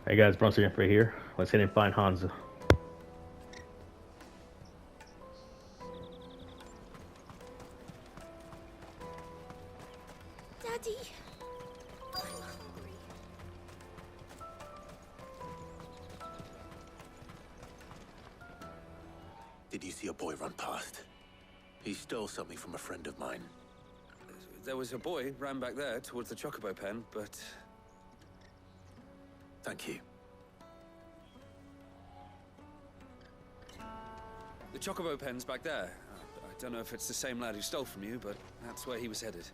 Hey guys, Bronson for here. Let's head and find Hansa. Daddy, I'm hungry. Did you see a boy run past? He stole something from a friend of mine. There was a boy ran back there towards the chocobo pen, but... Thank you. The chocobo pen's back there. I don't know if it's the same lad who stole from you, but that's where he was headed.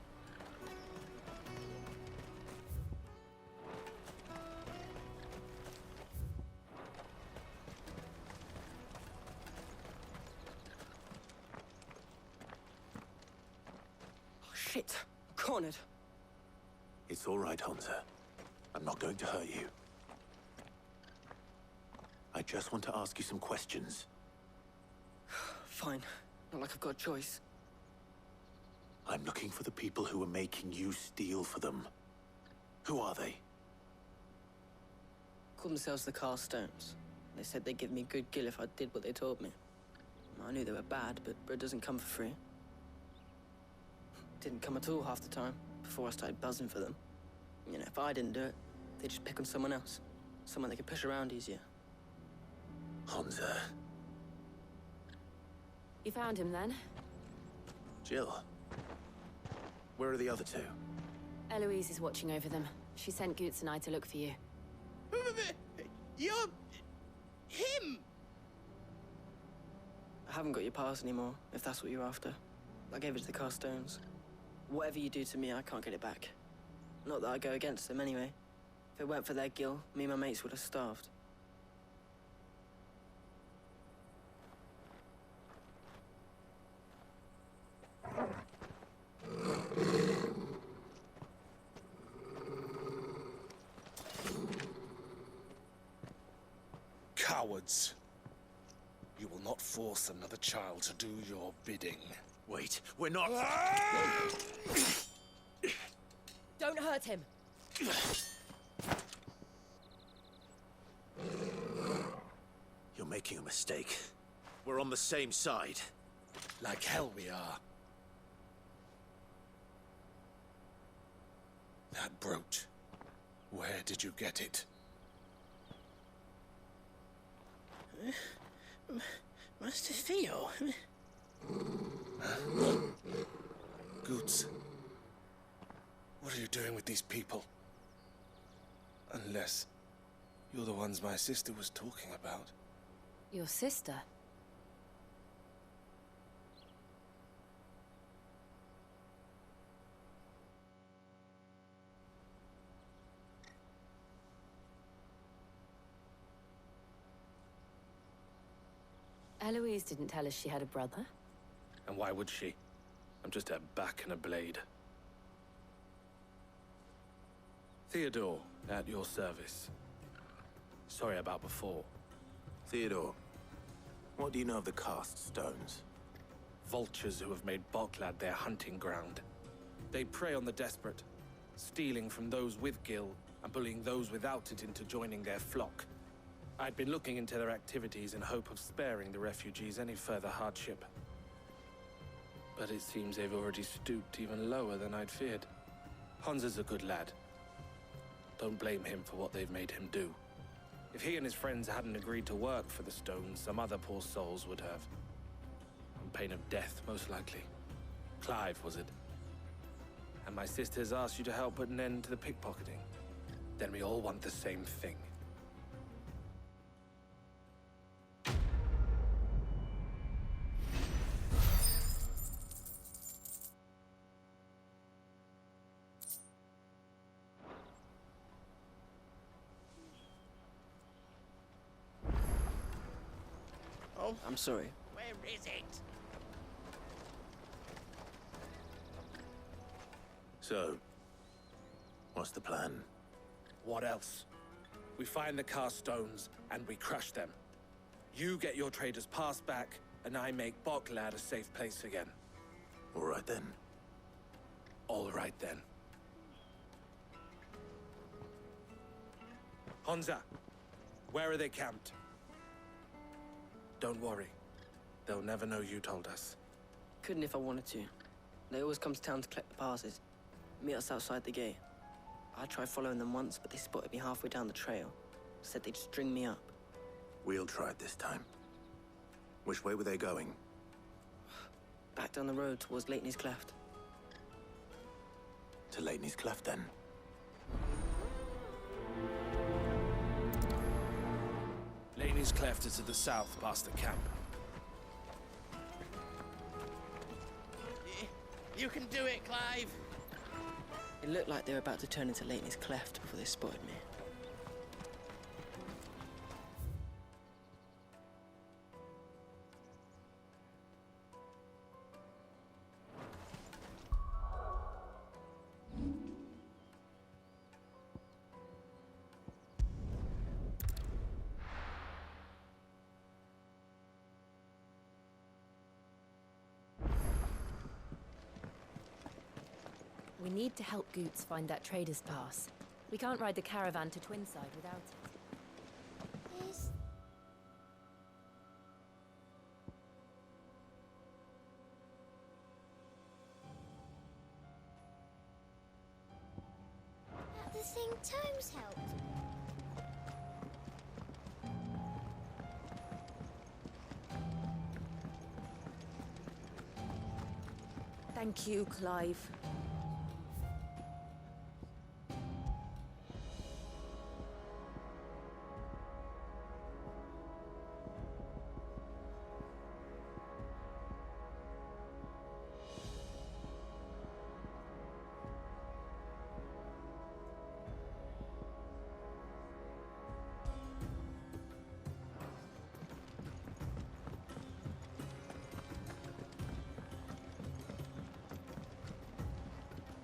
Oh, shit. Cornered. It's all right, Hansa. I'm not going to hurt you. I just want to ask you some questions. Fine. Not like I've got a choice. I'm looking for the people who are making you steal for them. Who are they? Called themselves the Carstones. They said they'd give me good gill if I did what they told me. I knew they were bad, but bread doesn't come for free. Didn't come at all half the time, before I started buzzing for them. You know, if I didn't do it, they'd just pick on someone else. Someone they could push around easier. Hansa. You found him then? Jill. Where are the other two? Eloise is watching over them. She sent Goots and I to look for you. You're... him! I haven't got your pass anymore, if that's what you're after. I gave it to the Carstones. Whatever you do to me, I can't get it back. Not that I go against them anyway. If it weren't for their gill, me and my mates would have starved. Cowards. You will not force another child to do your bidding. Wait, we're not... Don't hurt him! You're making a mistake. We're on the same side. Like hell we are. That brooch. Where did you get it? Master Theo? Goots. What are you doing with these people? Unless you're the ones my sister was talking about. Your sister? Eloise didn't tell us she had a brother. And why would she? I'm just a back and a blade. Theodore, at your service. Sorry about before. Theodore, what do you know of the cast stones? Vultures who have made Boklad their hunting ground. They prey on the desperate, stealing from those with gil and bullying those without it into joining their flock. I'd been looking into their activities in hope of sparing the refugees any further hardship. But it seems they've already stooped even lower than I'd feared. Hansa's a good lad. Don't blame him for what they've made him do. If he and his friends hadn't agreed to work for the stones, some other poor souls would have. On pain of death, most likely. Clive, was it? And my sisters asked you to help put an end to the pickpocketing. Then we all want the same thing. I'm sorry. Where is it? So, what's the plan? What else? We find the cast stones and we crush them. You get your trader's pass back, and I make Boklad a safe place again. All right then. All right then. Honza, where are they camped? Don't worry. They'll never know you told us. Couldn't if I wanted to. They always come to town to collect the passes. Meet us outside the gate. I tried following them once, but they spotted me halfway down the trail. Said they'd string me up. We'll try it this time. Which way were they going? Back down the road towards Leitney's Cleft. To Leitney's Cleft, then. Laney's Cleft is to the south, past the camp. You can do it, Clive! It looked like they were about to turn into Leitney's Cleft before they spotted me. We need to help Goots find that trader's pass. We can't ride the caravan to Twinside without it. Is that the thing Tomes helped? Thank you, Clive.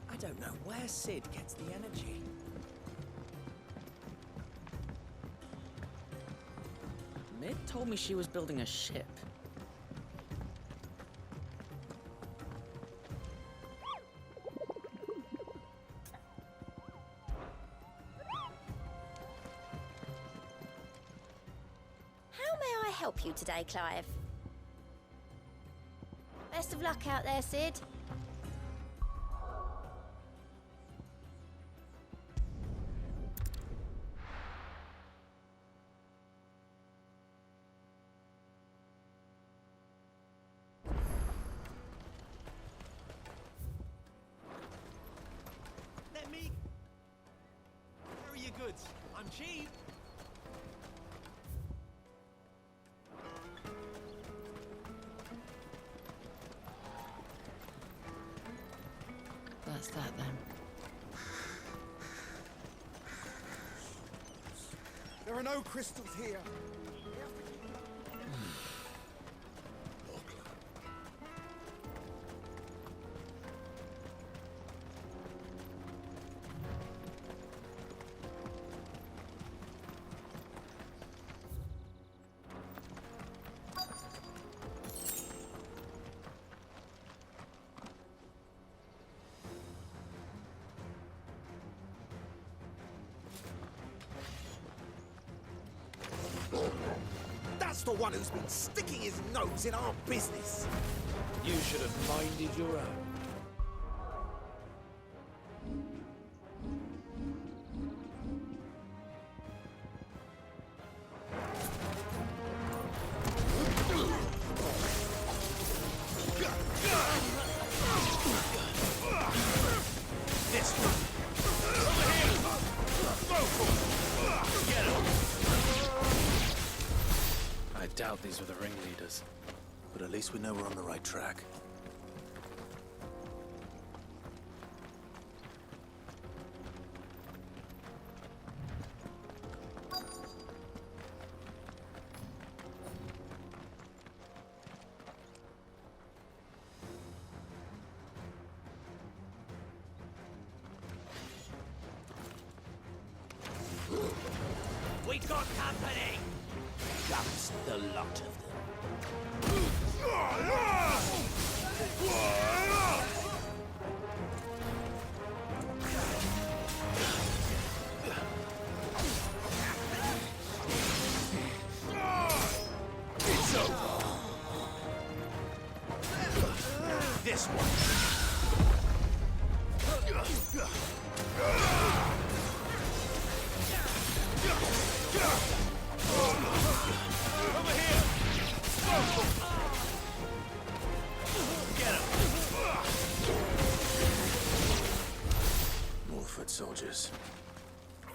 I don't know where Sid gets the energy. Mid told me she was building a ship. How may I help you today, Clive? Best of luck out there, Sid. Let me carry your goods. I'm cheap. That's that then. There are no crystals here. That's the one who's been sticking his nose in our business. You should have minded your own. This one. Over here. Go for it. Get him. I doubt these were the ringleaders. But at least we know we're on the right track. We got company. Just the lot of them.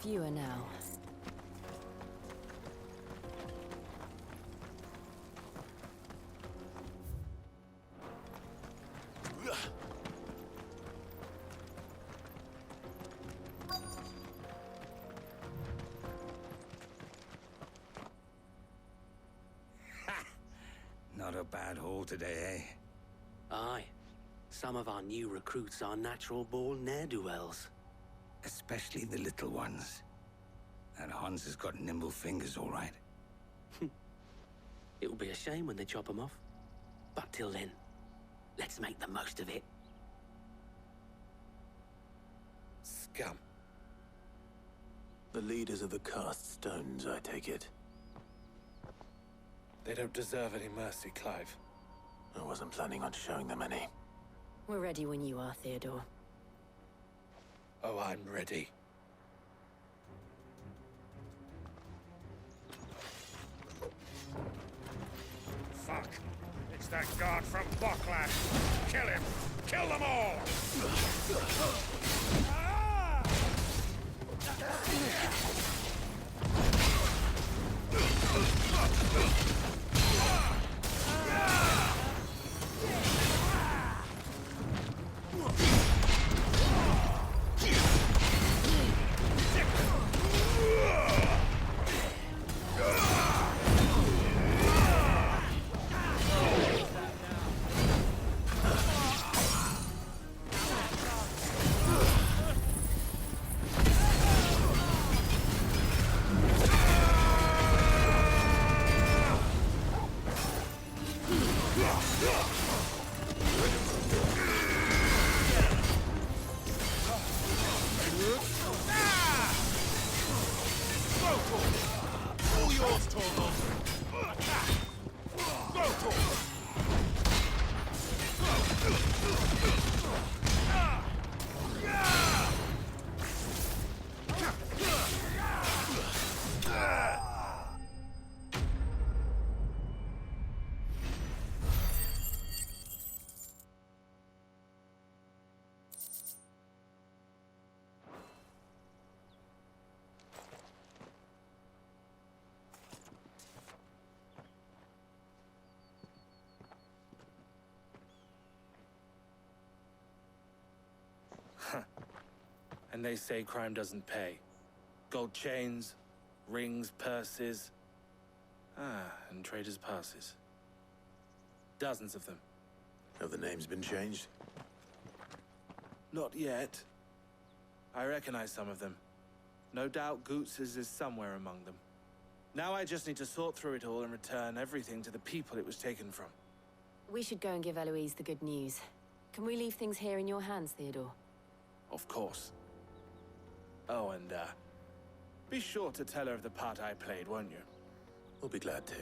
Fewer now. Not a bad haul today, eh? Aye. Some of our new recruits are natural-born ne'er-do-wells. Especially the little ones. And Hans has got nimble fingers, all right. It'll be a shame when they chop them off. But till then, let's make the most of it. Scum. The leaders of the cast stones, I take it. They don't deserve any mercy, Clive. I wasn't planning on showing them any. We're ready when you are, Theodore. Oh, I'm ready. Fuck. It's that guard from Boklad. Kill him! Kill them all! And they say crime doesn't pay. Gold chains, rings, purses. And traders' passes. Dozens of them. Have the names been changed? Not yet. I recognize some of them. No doubt Goots's is somewhere among them. Now I just need to sort through it all and return everything to the people it was taken from. We should go and give Eloise the good news. Can we leave things here in your hands, Theodore? Of course. Oh, and, be sure to tell her of the part I played, won't you? We'll be glad to.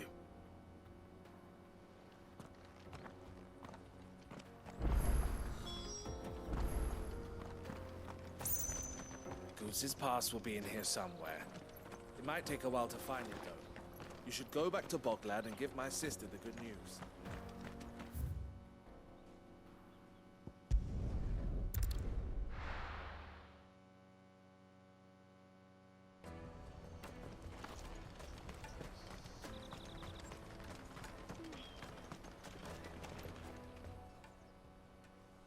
Goots's pass will be in here somewhere. It might take a while to find it, though. You should go back to Boklad and give my sister the good news.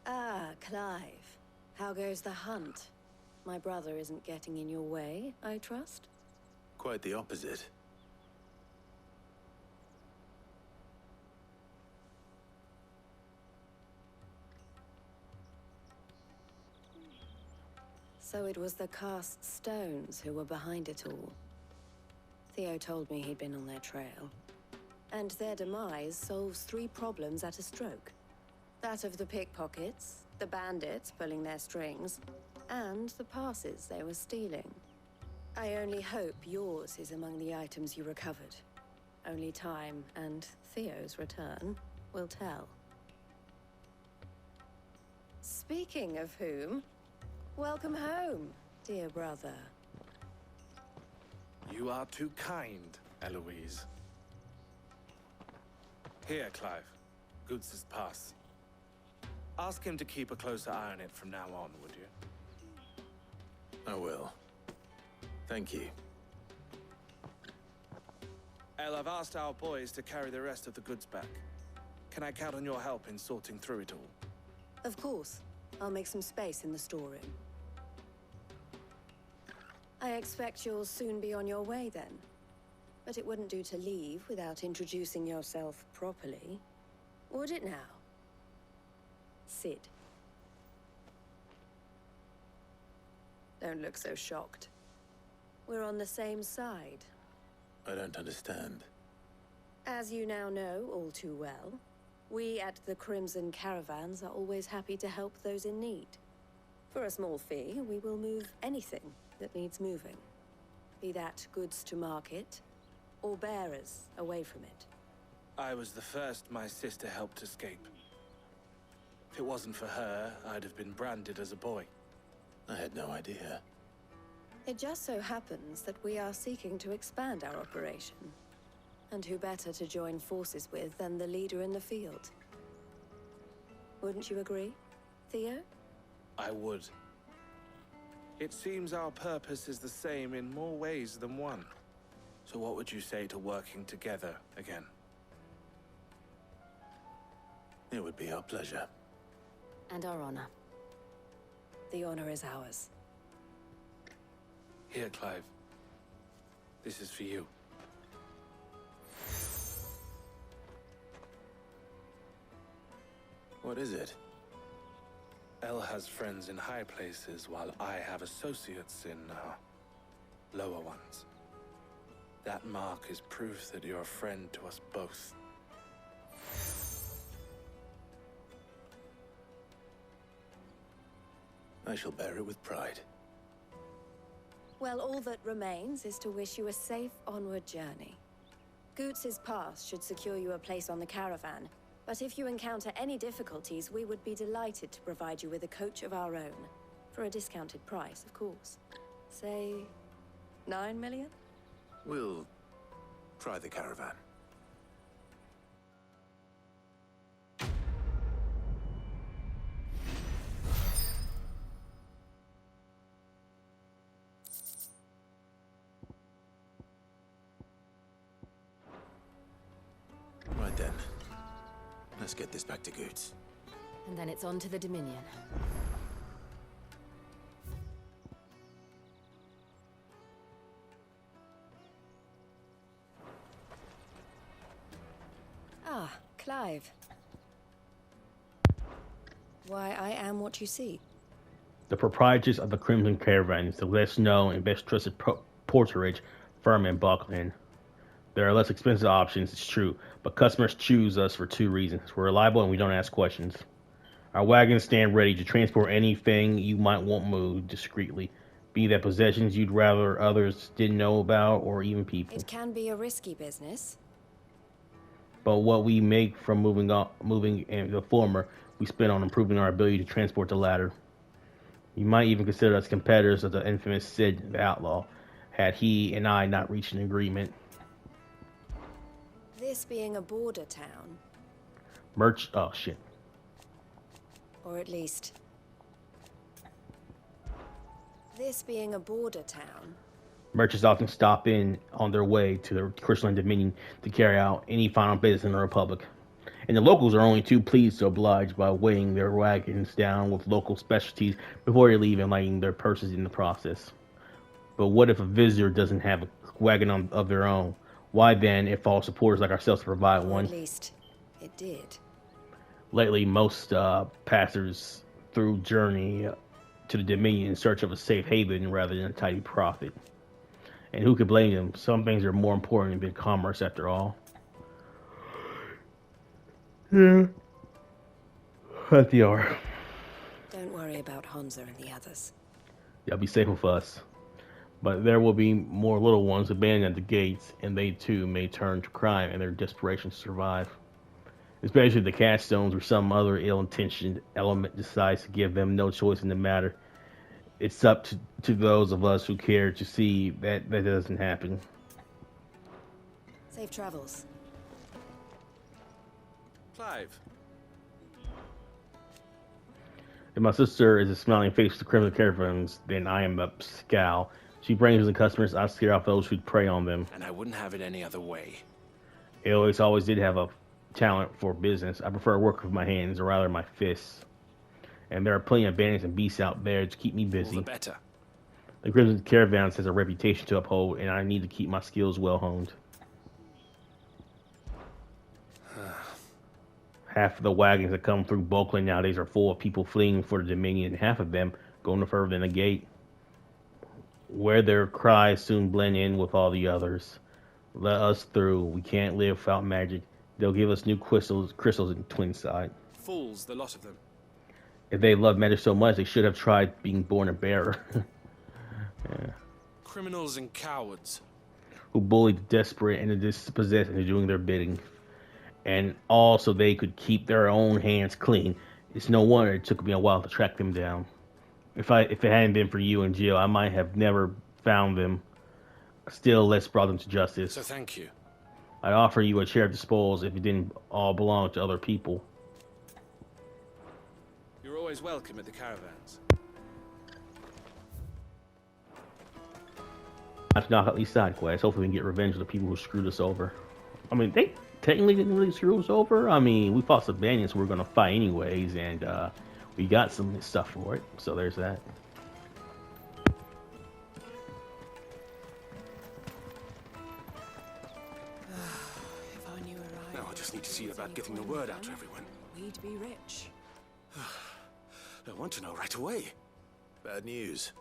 Ah, Clive. How goes the hunt? My brother isn't getting in your way, I trust? Quite the opposite. So it was the cast stones who were behind it all. Theo told me he'd been on their trail. And their demise solves 3 problems at a stroke. That of the pickpockets, the bandits pulling their strings, and the passes they were stealing. I only hope yours is among the items you recovered. Only time and Theo's return will tell. Speaking of whom, welcome home, dear brother. You are too kind, Eloise. Here, Clive. Goots's pass. Ask him to keep a closer eye on it from now on, would you? I will. Thank you. El, I've asked our boys to carry the rest of the goods back. Can I count on your help in sorting through it all? Of course. I'll make some space in the storeroom. I expect you'll soon be on your way then. But it wouldn't do to leave without introducing yourself properly. Would it now? Sid. Don't look so shocked. We're on the same side. I don't understand. As you now know all too well, we at the Crimson Caravans are always happy to help those in need. For a small fee, we will move anything that needs moving. Be that goods to market, or bearers away from it. I was the first my sister helped escape. If it wasn't for her, I'd have been branded as a boy. I had no idea. It just so happens that we are seeking to expand our operation. And who better to join forces with than the leader in the field? Wouldn't you agree, Theo? I would. It seems our purpose is the same in more ways than one. So what would you say to working together again? It would be our pleasure. And our honor. The honor is ours. Here, Clive. This is for you. What is it? El has friends in high places, while I have associates in, lower ones. That mark is proof that you're a friend to us both. I shall bear it with pride. Well, all that remains is to wish you a safe onward journey. Goots's pass should secure you a place on the caravan, but if you encounter any difficulties, we would be delighted to provide you with a coach of our own. For a discounted price, of course. Say, 9 million? We'll try the caravan. Right then. Let's get this back to Goots. And then it's on to the Dominion. Ah, Clive. Why, I am what you see. The proprietors of the Crimson Caravan is the less known and best trusted porterage firm in Buckland. There are less expensive options, it's true, but customers choose us for two reasons. We're reliable and we don't ask questions. Our wagons stand ready to transport anything you might want moved discreetly, be that possessions you'd rather others didn't know about or even people. It can be a risky business. But what we make from moving in the former, we spend on improving our ability to transport the latter. You might even consider us competitors of the infamous Sid the Outlaw, had he and I not reached an agreement. This being a border town. Oh shit. Or at least... This being a border town. Merchants often stop in on their way to the Crystalline Dominion to carry out any final business in the Republic. And the locals are only too pleased to oblige by weighing their wagons down with local specialties before they leave and lighting their purses in the process. But what if a visitor doesn't have a wagon of their own? Why then, if all supporters like ourselves provide one? At least, it did. Lately, most passers through journey to the Dominion in search of a safe haven rather than a tidy profit. And who could blame them? Some things are more important than commerce, after all. Yeah. At the hour. Don't worry about Hansa and the others. Y'all be safe with us. But there will be more little ones abandoned at the gates, and they too may turn to crime in their desperation to survive. Especially the Catstones or some other ill-intentioned element decides to give them no choice in the matter. It's up to those of us who care to see that doesn't happen. Safe travels. Clive. If my sister is a smiling face to Crimson Caravans, then I am a scowl She brings the customers. I scare off those who prey on them. And I wouldn't have it any other way. Always did have a talent for business. I prefer work with my hands or rather my fists. And there are plenty of bandits and beasts out there to keep me busy. All the better. The Crimson Caravans has a reputation to uphold, and I need to keep my skills well honed. Half of the wagons that come through Bulkland nowadays are full of people fleeing for the Dominion, and half of them go no further than the gate, where their cries soon blend in with all the others. Let us through. We can't live without magic. They'll give us new crystals in Twinside. Fools, the lot of them. If they love magic so much, they should have tried being born a bearer. Yeah. Criminals and cowards. Who bully the desperate and the dispossessed into doing their bidding. And also they could keep their own hands clean. It's no wonder it took me a while to track them down. If it hadn't been for you and Jill, I might have never found them. Still, let's brought them to justice. So thank you. I'd offer you a share of the spoils if it didn't all belong to other people. You're always welcome at the caravans. Let's knock out these side quests. Hopefully we can get revenge of the people who screwed us over. I mean, they technically didn't really screw us over. I mean, we fought some bandits we were going to fight anyways, and we got some stuff for it. So there's that. If I knew where Now I just need to see about getting the word out to everyone. we'd be rich. I want to know right away. Bad news.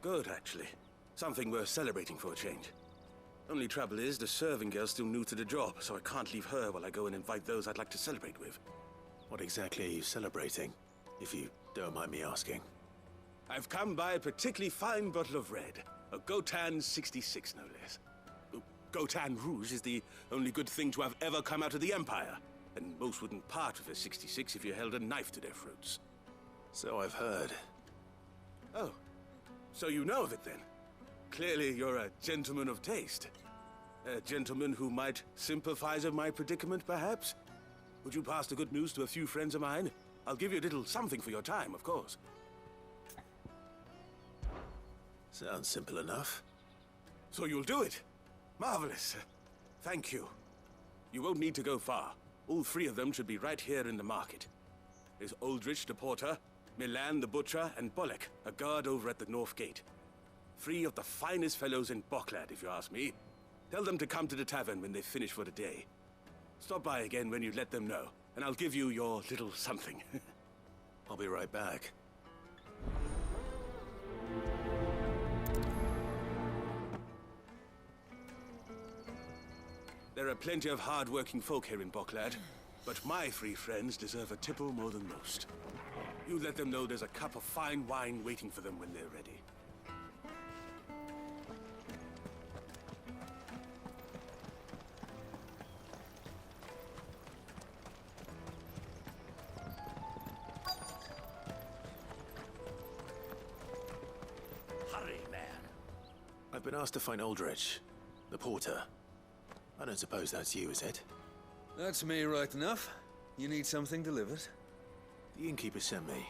Good, actually. Something worth celebrating for a change. Only trouble is, the serving girl's still new to the job, so I can't leave her while I go and invite those I'd like to celebrate with. What exactly are you celebrating, if you don't mind me asking? I've come by a particularly fine bottle of red. A Gotan 66, no less. Gotan Rouge is the only good thing to have ever come out of the Empire. And most wouldn't part with a 66 if you held a knife to their throats. So I've heard. Oh. So you know of it, then? Clearly you're a gentleman of taste. A gentleman who might sympathize with my predicament, perhaps? Would you pass the good news to a few friends of mine? I'll give you a little something for your time, of course. Sounds simple enough. So you'll do it? Marvelous. Thank you. You won't need to go far. All three of them should be right here in the market. There's Aldrich the porter, Milan the butcher, and Bolek, a guard over at the north gate. Three of the finest fellows in Boklad, if you ask me. Tell them to come to the tavern when they finish for the day. Stop by again when you let them know, and I'll give you your little something. I'll be right back. There are plenty of hard-working folk here in Boklad, but my three friends deserve a tipple more than most. You let them know there's a cup of fine wine waiting for them when they're ready. Hurry, man. I've been asked to find Aldrich, the porter. I don't suppose that's you, is it? That's me right enough. You need something delivered? The innkeeper sent me.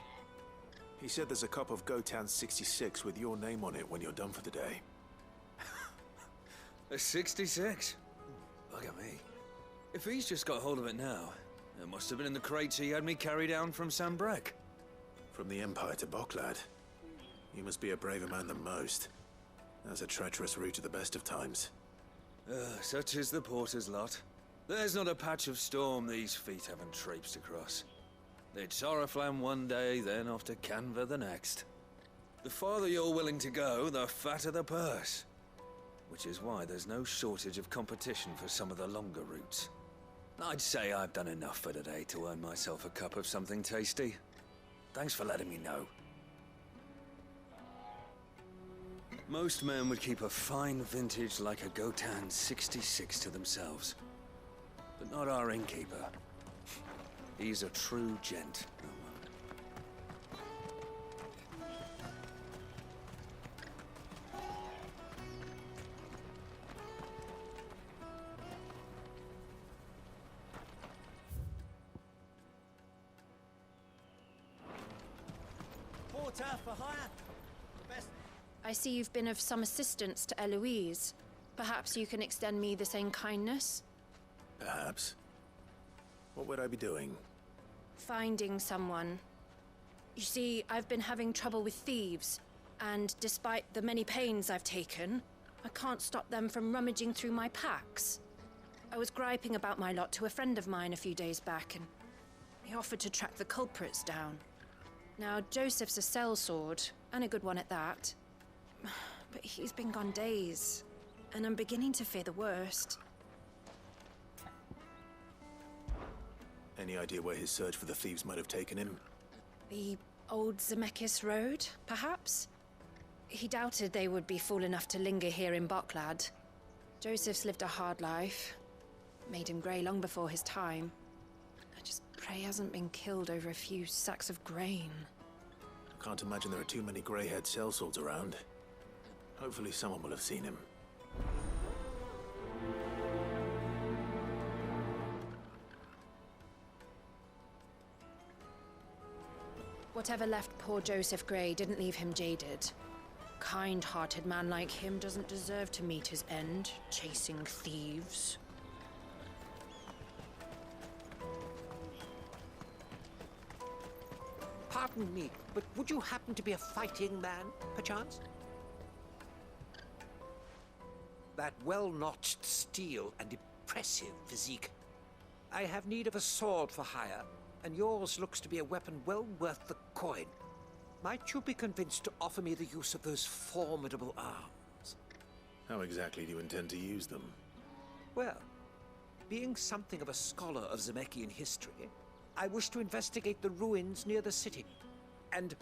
He said there's a cup of Gotan 66 with your name on it when you're done for the day. A 66? Bugger me. If he's just got hold of it now, it must have been in the crates he had me carry down from Sambrek. From the Empire to Boklad. You must be a braver man than most. That's a treacherous route at the best of times. Such is the porter's lot. There's not a patch of storm these feet haven't traipsed across. It's Oriflamme one day, then off to Canva the next. The farther you're willing to go, the fatter the purse. Which is why there's no shortage of competition for some of the longer routes. I'd say I've done enough for today to earn myself a cup of something tasty. Thanks for letting me know. Most men would keep a fine vintage like a Gotan 66 to themselves. But not our innkeeper. He's a true gent. Porter for hire. The best. I see you've been of some assistance to Eloise. Perhaps you can extend me the same kindness? Perhaps. What would I be doing? Finding someone. You see, I've been having trouble with thieves, and despite the many pains I've taken, I can't stop them from rummaging through my packs. I was griping about my lot to a friend of mine a few days back, and he offered to track the culprits down. Now, Joseph's a sellsword, and a good one at that. But he's been gone days, and I'm beginning to fear the worst. Any idea where his search for the thieves might have taken him? The old Zemeckis Road, perhaps? He doubted they would be fool enough to linger here in Boklad. Joseph's lived a hard life. Made him grey long before his time. I just pray he hasn't been killed over a few sacks of grain. I can't imagine there are too many grey-haired sellswords around. Hopefully someone will have seen him. Whatever left poor Joseph Grey didn't leave him jaded. Kind-hearted man like him doesn't deserve to meet his end, chasing thieves. Pardon me, but would you happen to be a fighting man, perchance? That well-notched steel and impressive physique. I have need of a sword for hire, and yours looks to be a weapon well worth the coin. Might you be convinced to offer me the use of those formidable arms? How exactly do you intend to use them? Well, being something of a scholar of Zemekian history, I wish to investigate the ruins near the city, and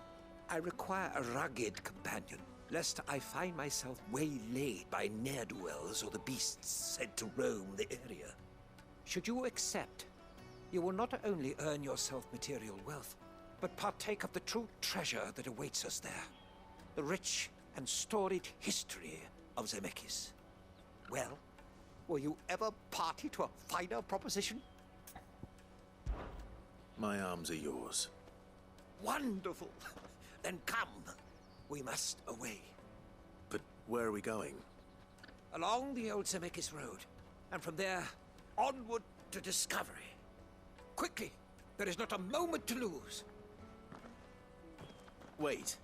I require a rugged companion, lest I find myself waylaid by ne'er-do-wells or the beasts said to roam the area. Should you accept, you will not only earn yourself material wealth, but partake of the true treasure that awaits us there. The rich and storied history of Zemeckis. Well, were you ever party to a finer proposition? My arms are yours. Wonderful! Then come. We must away. But where are we going? Along the old Zemeckis Road, and from there, onward to discovery. Quickly! There is not a moment to lose. Wait.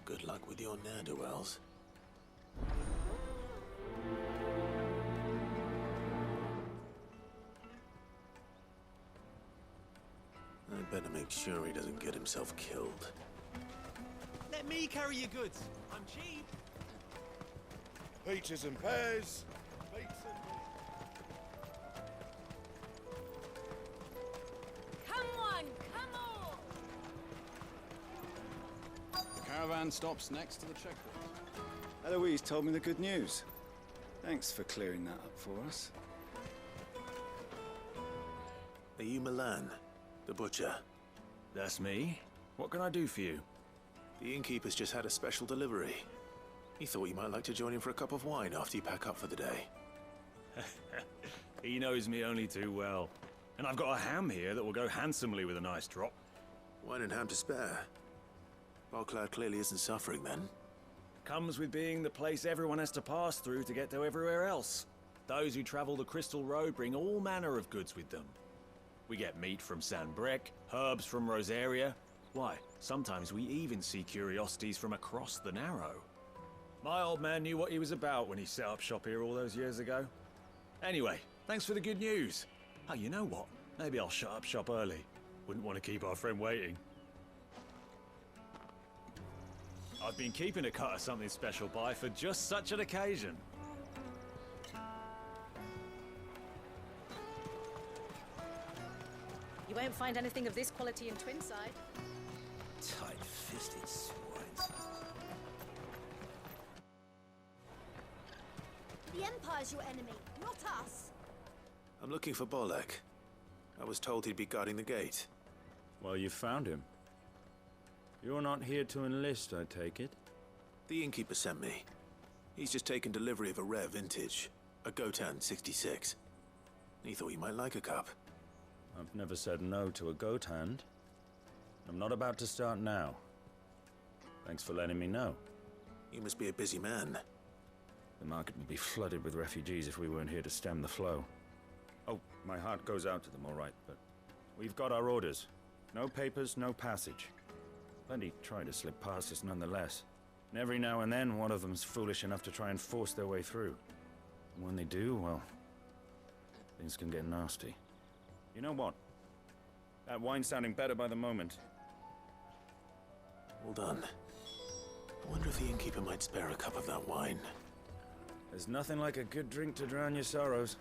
Good luck with your ne'er-do-wells. I'd better make sure he doesn't get himself killed. Let me carry your goods. I'm cheap. Peaches and pears. Beets and... Come on, come on! The caravan stops next to the checkpoint. Eloise told me the good news. Thanks for clearing that up for us. Are you Milan, the butcher? That's me. What can I do for you? The innkeeper's just had a special delivery. He thought you might like to join him for a cup of wine after you pack up for the day. He knows me only too well. And I've got a ham here that will go handsomely with a nice drop. Wine and ham to spare. Boklad clearly isn't suffering then. Comes with being the place everyone has to pass through to get to everywhere else. Those who travel the Crystal Road bring all manner of goods with them. We get meat from Sanbrec, herbs from Rosaria. Why, sometimes we even see curiosities from across the Narrow. My old man knew what he was about when he set up shop here all those years ago. Anyway, thanks for the good news. Oh, you know what? Maybe I'll shut up shop early. Wouldn't want to keep our friend waiting. I've been keeping a cut of something special by for just such an occasion. You won't find anything of this quality in Twinside. Tight-fisted swines. The Empire's your enemy, not us. I'm looking for Bolek. I was told he'd be guarding the gate. Well, you found him. You're not here to enlist, I take it? The innkeeper sent me. He's just taken delivery of a rare vintage, a Gotan 66. He thought you might like a cup. I've never said no to a goat hand. I'm not about to start now. Thanks for letting me know. You must be a busy man. The market would be flooded with refugees if we weren't here to stem the flow. Oh, my heart goes out to them, all right, but we've got our orders. No papers, no passage. Plenty try to slip past us nonetheless. And every now and then, one of them's foolish enough to try and force their way through. And when they do, well, things can get nasty. You know what? That wine's sounding better by the moment. Well done. I wonder if the innkeeper might spare a cup of that wine. There's nothing like a good drink to drown your sorrows.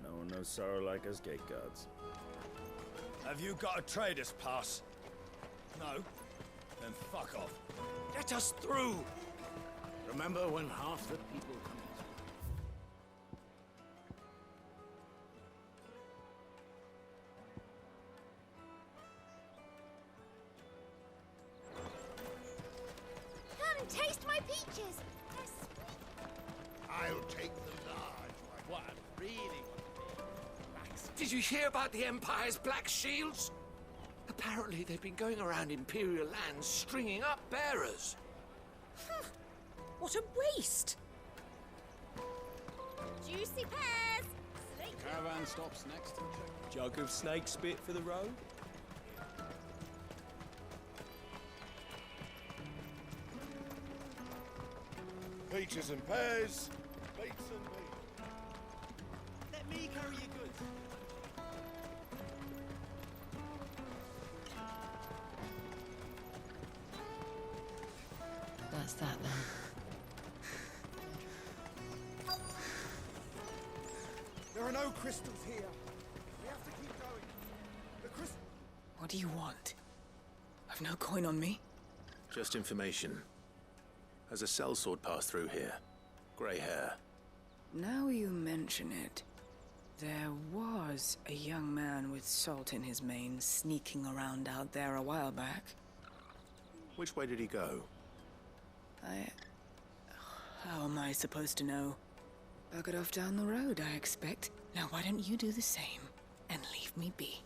No one knows sorrow like us gate guards. Have you got a trader's pass? No? Then fuck off. Get us through! Remember when half the people come in? Come, taste my peaches! They're sweet. I'll take the large one. What I really want to be. Did you hear about the Empire's Black Shields? Apparently they've been going around Imperial lands stringing up bearers. What a waste! Juicy pears! The caravan stops next to the check. Jug of snake spit for the road? Peaches and pears, beets and beans. Let me carry your goods. That's that then. There are no crystals here. We have to keep going. The crystal. What do you want? I've no coin on me. Just information. Has a sellsword passed through here? Grey hair. Now you mention it, there was a young man with salt in his mane sneaking around out there a while back. Which way did he go? How am I supposed to know? Buggered off down the road, I expect. Now why don't you do the same and leave me be?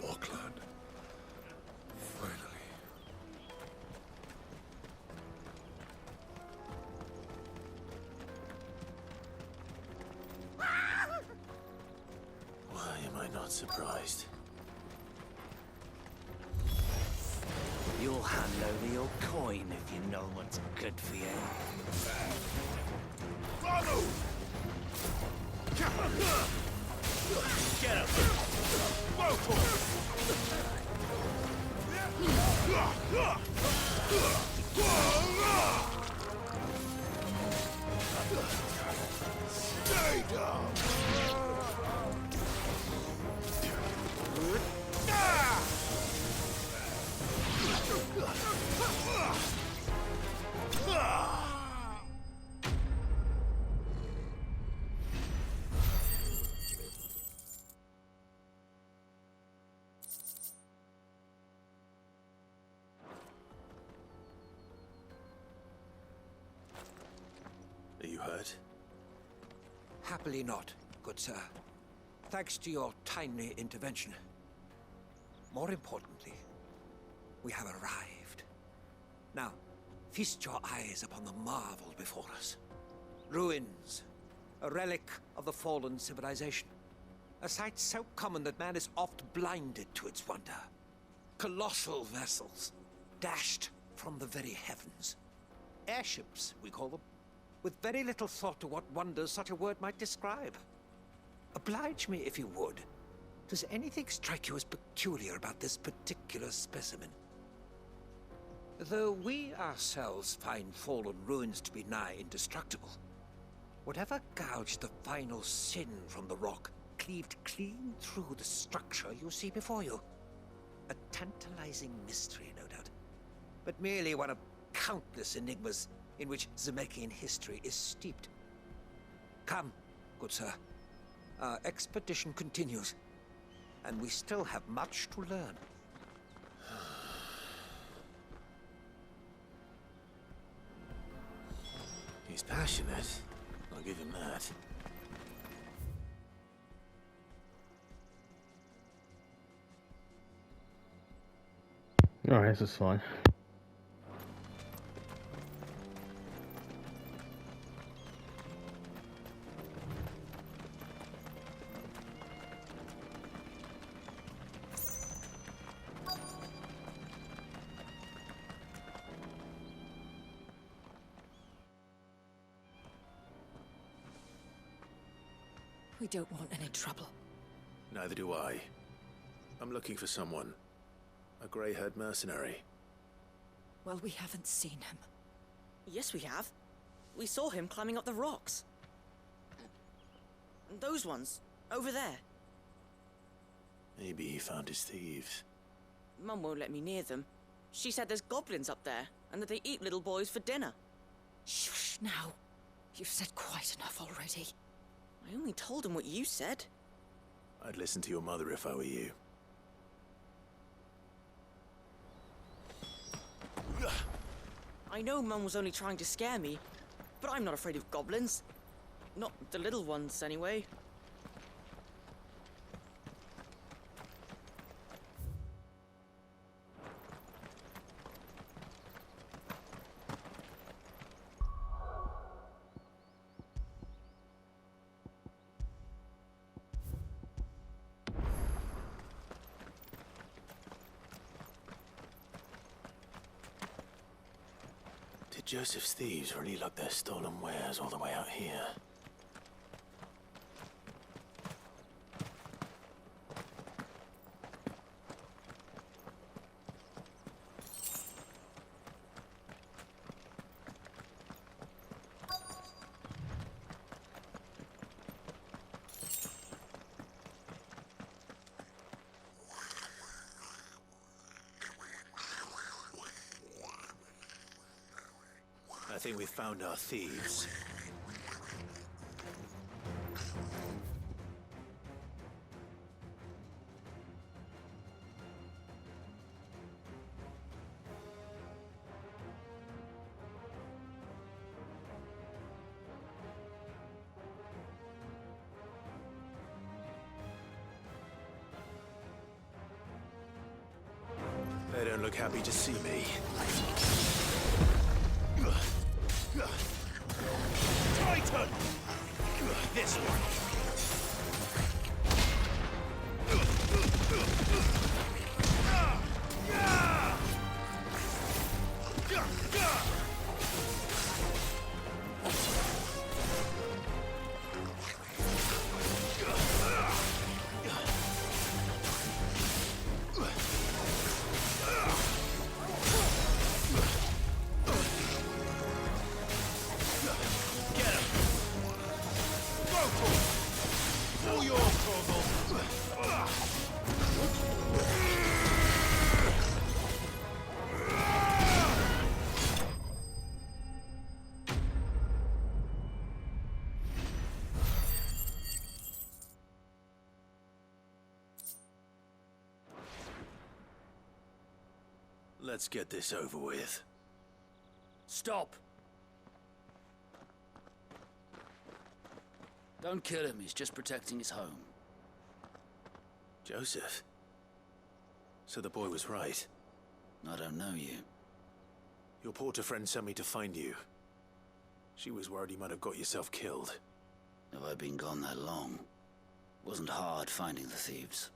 Bokland. Finally. Why am I not surprised? You'll hand over your coin if you know what's good for you. Follow! Get up! Stay down! Are you hurt? Happily not, good sir. Thanks to your timely intervention. More importantly, we have arrived. Now, feast your eyes upon the marvel before us. Ruins, a relic of the fallen civilization. A sight so common that man is oft blinded to its wonder. Colossal vessels, dashed from the very heavens. Airships, we call them, with very little thought to what wonders such a word might describe. Oblige me if you would. Does anything strike you as peculiar about this particular specimen? Though we ourselves find fallen ruins to be nigh indestructible, whatever gouged the final sin from the rock cleaved clean through the structure you see before you. A tantalizing mystery, no doubt, but merely one of countless enigmas in which Zemeckyan history is steeped. Come, good sir. Our expedition continues, and we still have much to learn. He's passionate. I'll give him that. Alright, this is fun. We don't want any trouble. Neither do I. I'm looking for someone. A grey-haired mercenary. Well, we haven't seen him. Yes, we have. We saw him climbing up the rocks. And those ones, over there. Maybe he found his thieves. Mum won't let me near them. She said there's goblins up there, and that they eat little boys for dinner. Shush now. You've said quite enough already. I only told him what you said. I'd listen to your mother if I were you. I know Mum was only trying to scare me, but I'm not afraid of goblins. Not the little ones, anyway. Did Joseph's thieves really lug their stolen wares all the way out here? I think we've found our thieves. They don't look happy to see me. Titan! This one! Let's get this over with. Stop! Don't kill him, he's just protecting his home. Joseph? So the boy was right. I don't know you. Your porter friend sent me to find you. She was worried you might have got yourself killed. Have I been gone that long? Wasn't hard finding the thieves.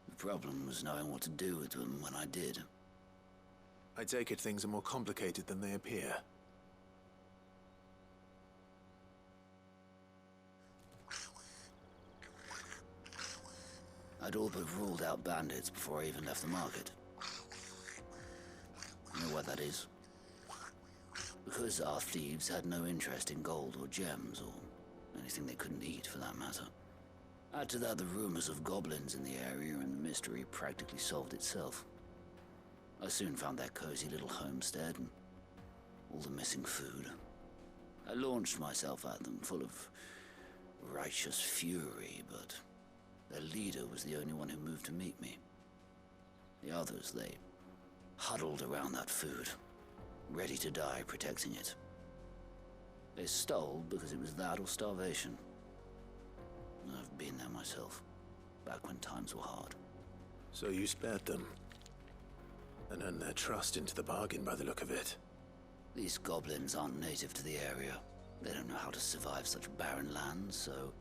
The problem was knowing what to do with them when I did. I take it things are more complicated than they appear. I'd all but ruled out bandits before I even left the market. You know why that is? Because our thieves had no interest in gold or gems, or anything they couldn't eat for that matter. Add to that the rumors of goblins in the area, and the mystery practically solved itself. I soon found their cozy little homestead and all the missing food. I launched myself at them, full of righteous fury, but their leader was the only one who moved to meet me. The others, they huddled around that food, ready to die protecting it. They stole because it was that or starvation. I've been there myself, back when times were hard. So you spared them, and earned their trust into the bargain by the look of it. These goblins aren't native to the area. They don't know how to survive such barren lands, so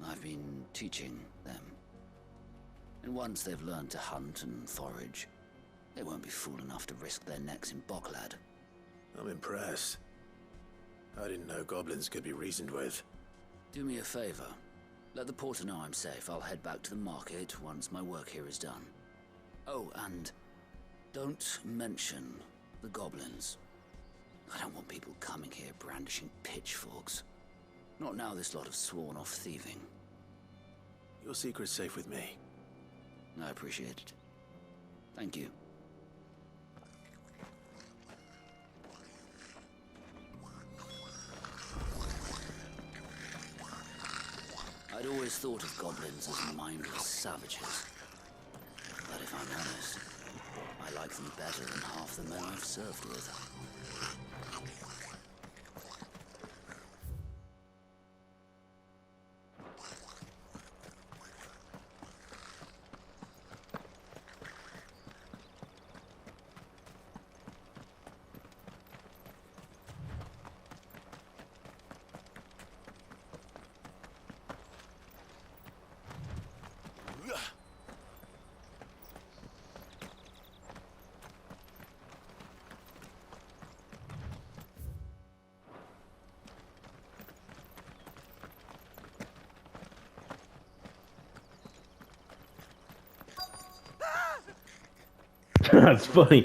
I've been teaching them. And once they've learned to hunt and forage, they won't be fool enough to risk their necks in Boklad. I'm impressed. I didn't know goblins could be reasoned with. Do me a favor. Let the porter know I'm safe. I'll head back to the market once my work here is done. Oh, and don't mention the goblins. I don't want people coming here brandishing pitchforks. Not now this lot have sworn off thieving. Your secret's safe with me. I appreciate it. Thank you. I'd always thought of goblins as mindless savages. But if I'm honest, I like them better than half the men I've served with. That's funny.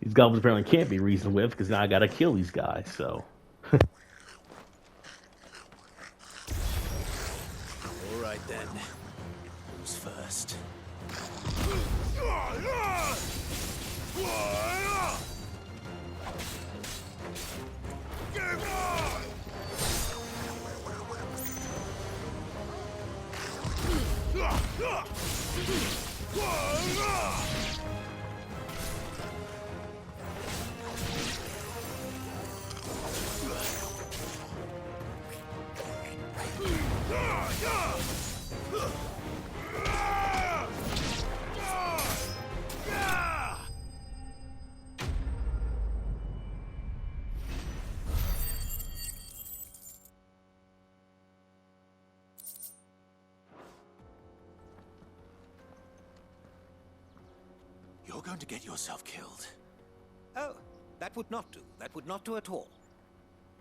These goblins apparently can't be reasoned with because now I gotta kill these guys, so. Alright then. Who's first? You're going to get yourself killed. Oh, that would not do. That would not do at all.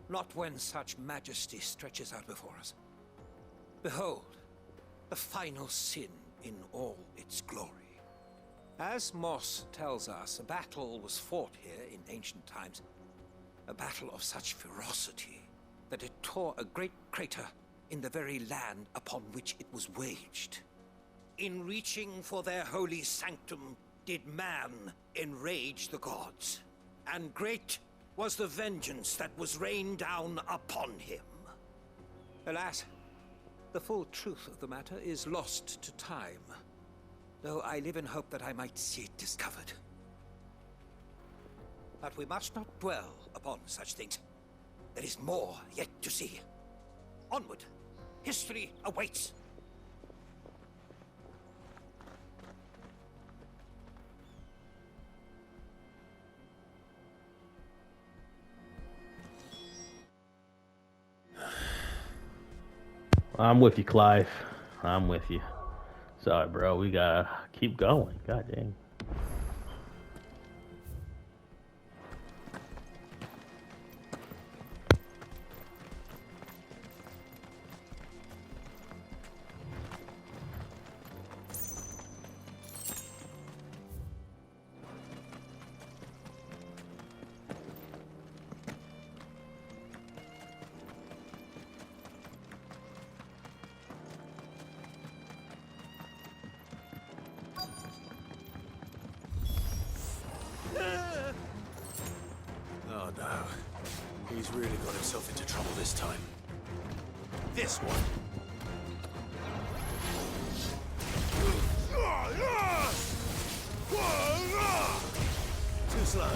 Not when such majesty stretches out before us. Behold, the final sin in all its glory. As Moss tells us, a battle was fought here in ancient times. A battle of such ferocity that it tore a great crater in the very land upon which it was waged. In reaching for their holy sanctum, did man enrage the gods, and great was the vengeance that was rained down upon him. Alas, the full truth of the matter is lost to time, though I live in hope that I might see it discovered. But we must not dwell upon such things. There is more yet to see. Onward! History awaits! I'm with you, Clive. I'm with you. Sorry, bro. We gotta keep going. God dang. Oh no. He's really got himself into trouble this time. This one. Too slow.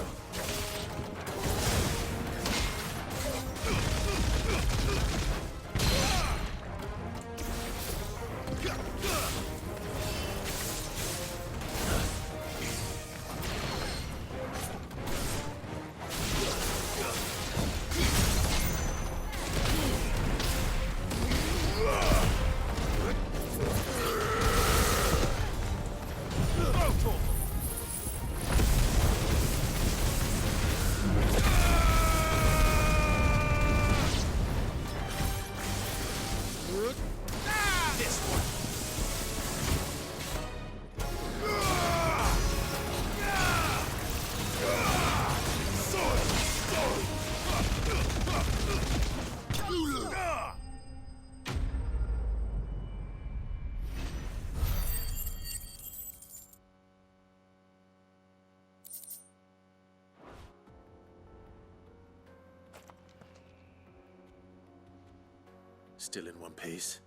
Still in one piece?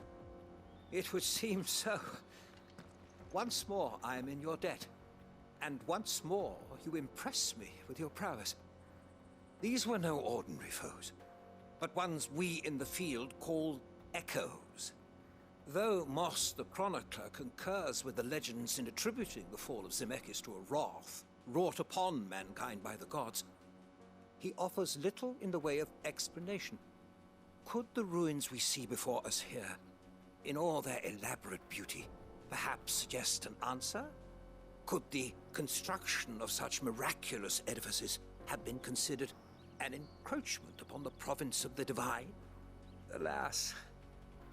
It would seem so. Once more I am in your debt. And once more you impress me with your prowess. These were no ordinary foes, but ones we in the field call echoes. Though Moss the Chronicler concurs with the legends in attributing the fall of Zemeckis to a wrath wrought upon mankind by the gods, he offers little in the way of explanation. Could the ruins we see before us here, in all their elaborate beauty, perhaps suggest an answer? Could the construction of such miraculous edifices have been considered an encroachment upon the province of the divine? Alas,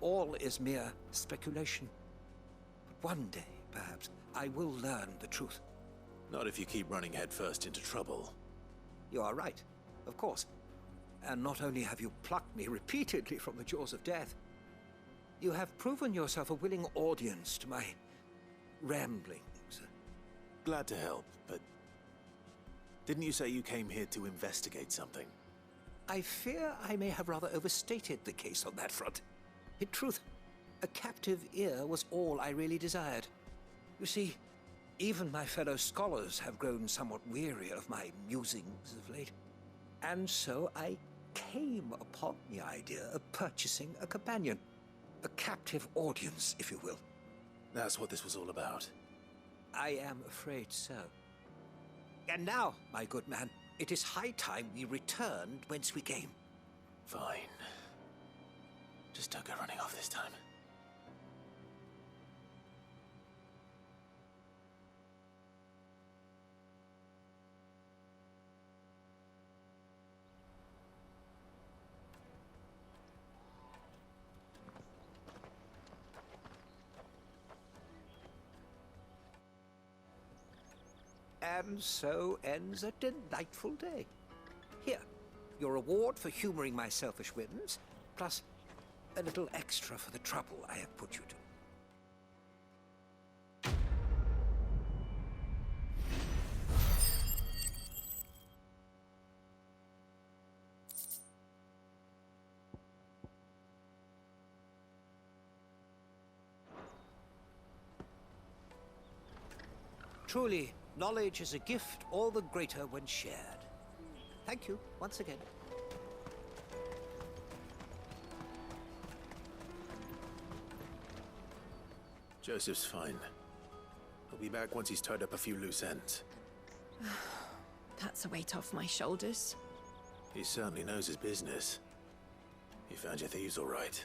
all is mere speculation. But one day, perhaps, I will learn the truth. Not if you keep running headfirst into trouble. You are right, of course. And not only have you plucked me repeatedly from the jaws of death, you have proven yourself a willing audience to my ramblings. Glad to help, but didn't you say you came here to investigate something? I fear I may have rather overstated the case on that front. In truth, a captive ear was all I really desired. You see, even my fellow scholars have grown somewhat weary of my musings of late. And so I came upon the idea of purchasing a companion. A captive audience, if you will. That's what this was all about. I am afraid so. And now, my good man, it is high time we returned whence we came. Fine. Just don't go running off this time. And so ends a delightful day. Here, your reward for humoring my selfish whims, plus a little extra for the trouble I have put you to. Truly, knowledge is a gift all the greater when shared. Thank you once again. Joseph's fine. He'll be back once he's tied up a few loose ends. That's a weight off my shoulders. He certainly knows his business. You found your thieves all right.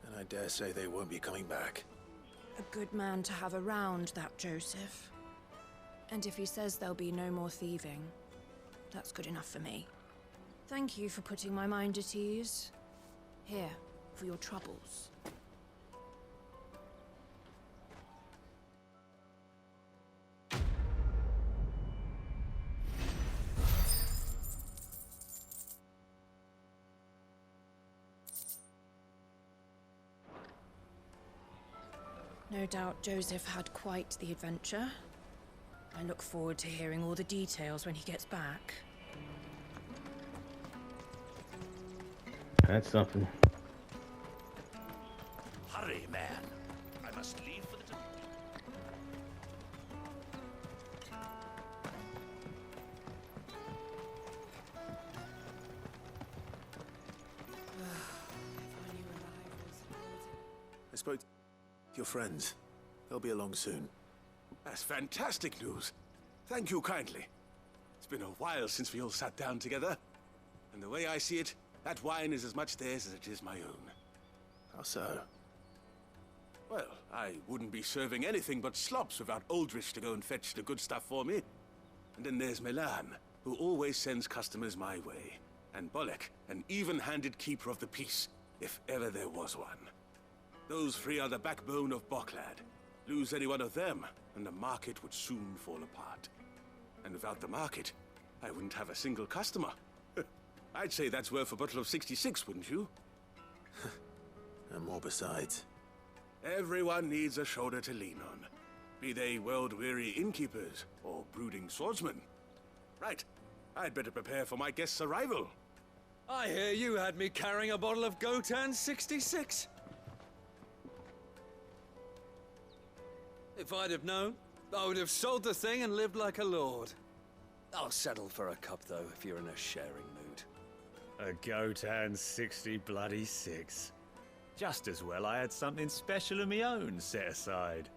And I dare say they won't be coming back. A good man to have around, that Joseph. And if he says there'll be no more thieving, that's good enough for me. Thank you for putting my mind at ease. Here, for your troubles. No doubt Joseph had quite the adventure. I look forward to hearing all the details when he gets back. That's something. Hurry, man. I must leave for the time. spoke to your friends. They'll be along soon. That's fantastic news. Thank you kindly. It's been a while since we all sat down together. And the way I see it, that wine is as much theirs as it is my own. How so? Well, I wouldn't be serving anything but slops without Aldrich to go and fetch the good stuff for me. And then there's Milan, who always sends customers my way. And Bolek, an even-handed keeper of the peace, if ever there was one. Those three are the backbone of Boklad. Lose any one of them, and the market would soon fall apart. And without the market, I wouldn't have a single customer. I'd say that's worth a bottle of 66, wouldn't you? And more besides. Everyone needs a shoulder to lean on. Be they world-weary innkeepers or brooding swordsmen. Right. I'd better prepare for my guest's arrival. I hear you had me carrying a bottle of Gotan 66. If I'd have known, I would have sold the thing and lived like a lord. I'll settle for a cup, though, if you're in a sharing mood. A Gotan 66. Just as well I had something special of my own set aside.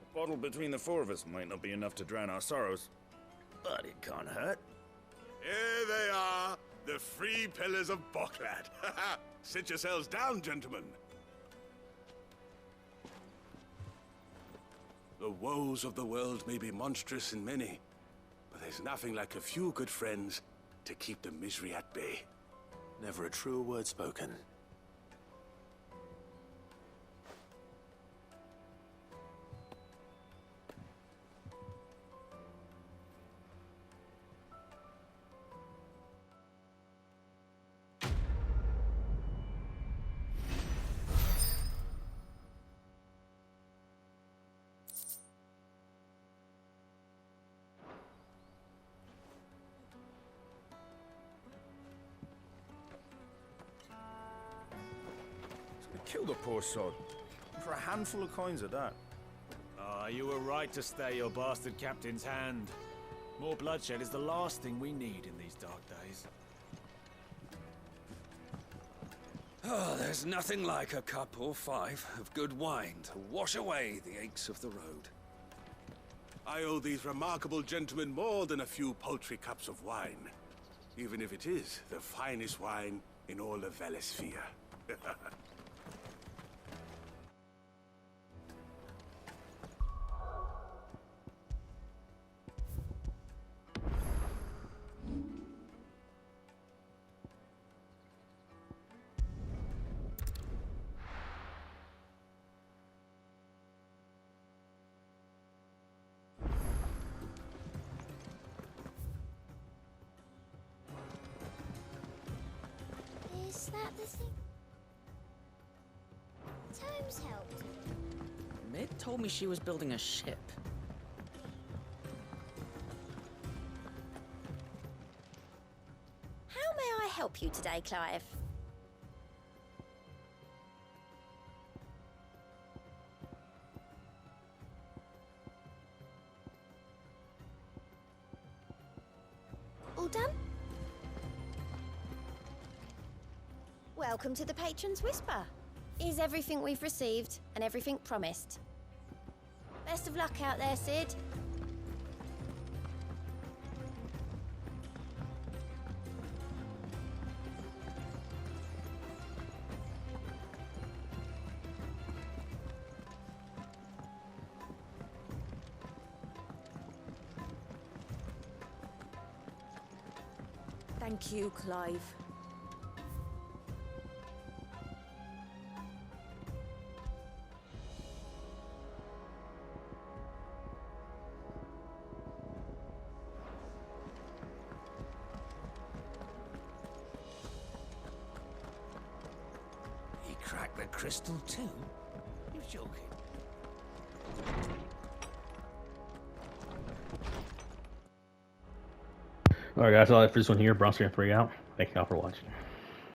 A bottle between the four of us might not be enough to drown our sorrows, but it can't hurt. Here they are, the three pillars of Boklad. Sit yourselves down, gentlemen. The woes of the world may be monstrous and many, but there's nothing like a few good friends to keep the misery at bay. Never a truer word spoken. Kill the poor sod. For a handful of coins at that. Ah, you were right to stay your bastard captain's hand. More bloodshed is the last thing we need in these dark days. Oh, there's nothing like a cup or five of good wine to wash away the aches of the road. I owe these remarkable gentlemen more than a few paltry cups of wine, even if it is the finest wine in all of Valisthea. Is that the thing? Tomes helped. Mid told me she was building a ship. How may I help you today, Clive? All done? Welcome to the Patron's Whisper. Is everything we've received and everything promised? Best of luck out there, Sid. Thank you, Clive. He cracked the crystal too? You're joking. Alright guys, all that for this one here. Bronze 3 out. Thank you all for watching.